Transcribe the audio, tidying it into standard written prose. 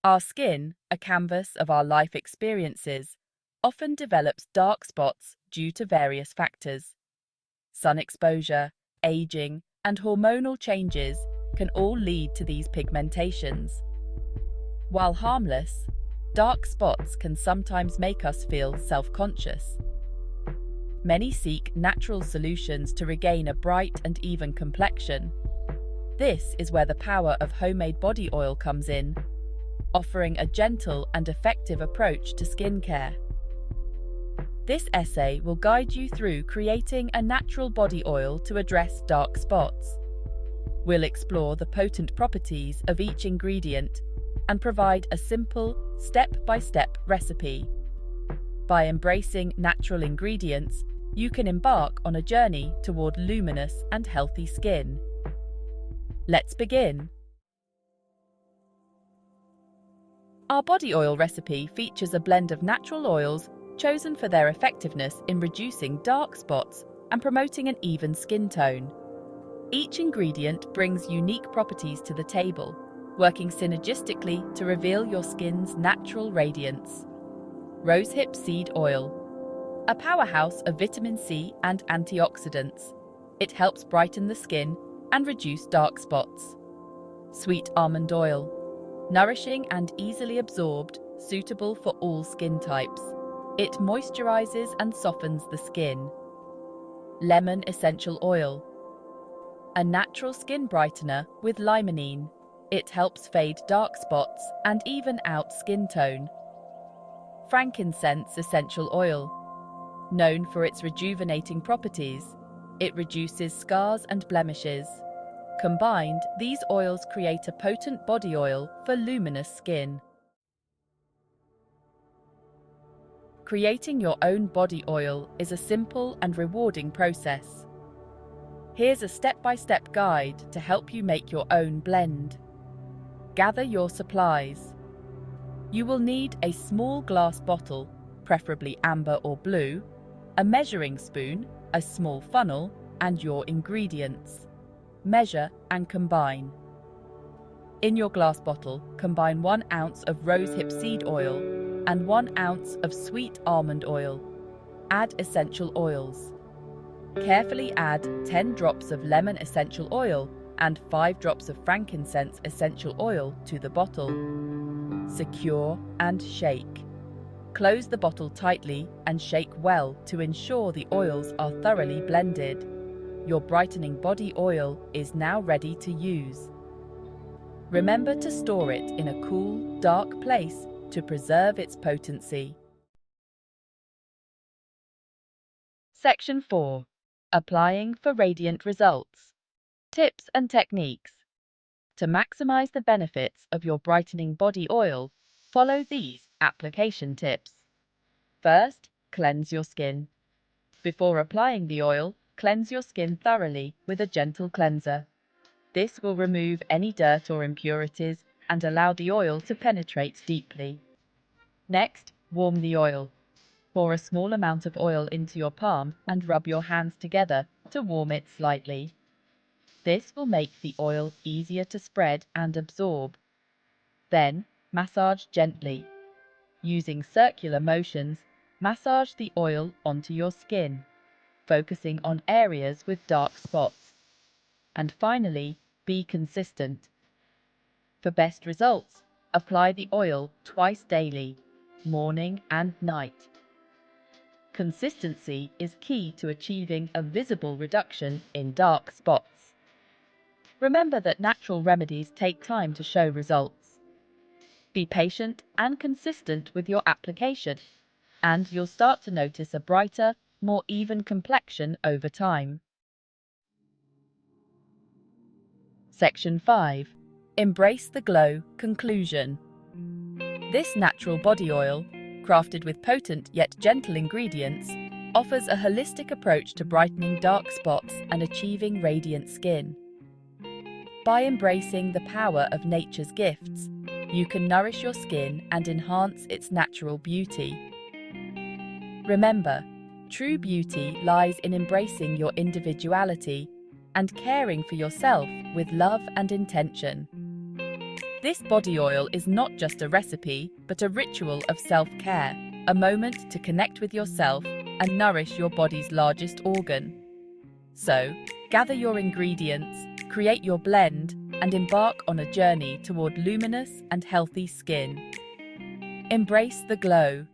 Our skin, a canvas of our life experiences, often develops dark spots due to various factors. Sun exposure, aging, and hormonal changes can all lead to these pigmentations. While harmless, dark spots can sometimes make us feel self-conscious. Many seek natural solutions to regain a bright and even complexion. This is where the power of homemade body oil comes in, offering a gentle and effective approach to skincare. This essay will guide you through creating a natural body oil to address dark spots. We'll explore the potent properties of each ingredient and provide a simple, step-by-step recipe. By embracing natural ingredients, you can embark on a journey toward luminous and healthy skin. Let's begin. Our body oil recipe features a blend of natural oils chosen for their effectiveness in reducing dark spots and promoting an even skin tone. Each ingredient brings unique properties to the table, working synergistically to reveal your skin's natural radiance. Rosehip seed oil, a powerhouse of vitamin C and antioxidants. It helps brighten the skin and reduce dark spots. Sweet almond oil, nourishing and easily absorbed, suitable for all skin types. It moisturizes and softens the skin. Lemon essential oil, a natural skin brightener with limonene. It helps fade dark spots and even out skin tone. Frankincense essential oil, known for its rejuvenating properties, it reduces scars and blemishes. Combined, these oils create a potent body oil for luminous skin. Creating your own body oil is a simple and rewarding process. Here's a step-by-step guide to help you make your own blend. Gather your supplies. You will need a small glass bottle, preferably amber or blue, a measuring spoon, a small funnel, and your ingredients. Measure and combine. In your glass bottle, combine 1 ounce of rosehip seed oil and 1 ounce of sweet almond oil. Add essential oils. Carefully add 10 drops of lemon essential oil and 5 drops of frankincense essential oil to the bottle. Secure and shake. Close the bottle tightly and shake well to ensure the oils are thoroughly blended. Your brightening body oil is now ready to use. Remember to store it in a cool, dark place to preserve its potency. Section 4. Applying for radiant results. Tips and techniques. To maximize the benefits of your brightening body oil, follow these application tips. First, cleanse your skin. Before applying the oil, cleanse your skin thoroughly with a gentle cleanser. This will remove any dirt or impurities and allow the oil to penetrate deeply. Next, warm the oil. Pour a small amount of oil into your palm and rub your hands together to warm it slightly. This will make the oil easier to spread and absorb. Then, massage gently. Using circular motions, massage the oil onto your skin, focusing on areas with dark spots. And finally, be consistent. For best results, apply the oil twice daily, morning and night. Consistency is key to achieving a visible reduction in dark spots. Remember that natural remedies take time to show results. Be patient and consistent with your application, and you'll start to notice a brighter, more even complexion over time. Section 5. Embrace the Glow Conclusion. This natural body oil, crafted with potent yet gentle ingredients, offers a holistic approach to brightening dark spots and achieving radiant skin. By embracing the power of nature's gifts, you can nourish your skin and enhance its natural beauty. Remember, true beauty lies in embracing your individuality and caring for yourself with love and intention. This body oil is not just a recipe, but a ritual of self-care, a moment to connect with yourself and nourish your body's largest organ. So, gather your ingredients, create your blend, and embark on a journey toward luminous and healthy skin. Embrace the glow,